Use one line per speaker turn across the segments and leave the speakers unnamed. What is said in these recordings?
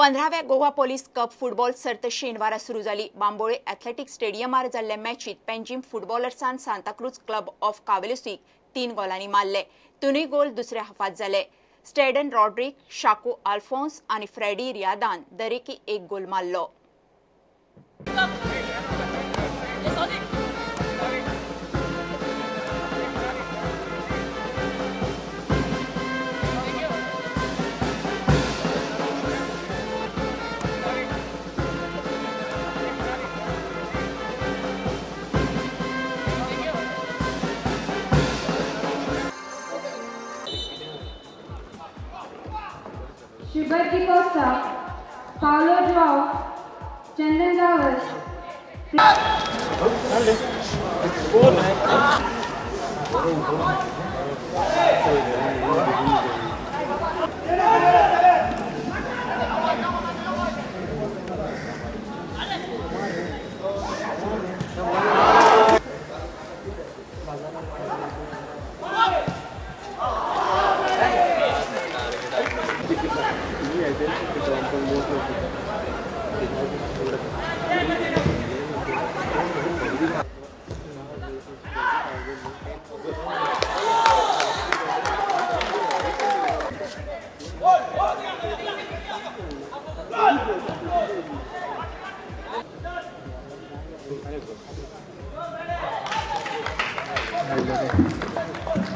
15व्या Goa police cup football सर्त शेनवारा सुरू जाली। बांबोळे एथलेटिक स्टेडियमार जाल्ले मॅचीत पेंजीम फुटबॉलर्सान सांताक्रूज क्लब ऑफ कावेलोसीक 3 गोलांनी मारले। तिनूय गोल दुसऱ्या हाफात जाले। स्टेडन रॉड्रिक, शाको आल्फोन्स आणि फ्रेडी रियादान दरेकी एक गोल मारलो।
Gilberto Costa, Paulo João, Chandan Gawar.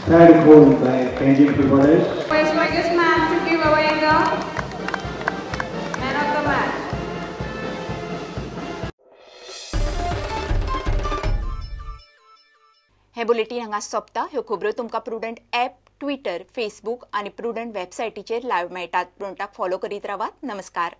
Third goal by Penjim footballers.
Where's my guest man to give away the man of the match?
हे बुलेटिन हांगा सोंपता। ह्यो खबरो तुमकां प्रुडंट ॲप, ट्विटर, फेसबुक आणि प्रुडंट वेबसायटीचेर लायव्ह मेळटात। प्रुडंटाक फॉलो करीत रावात। नमस्कार।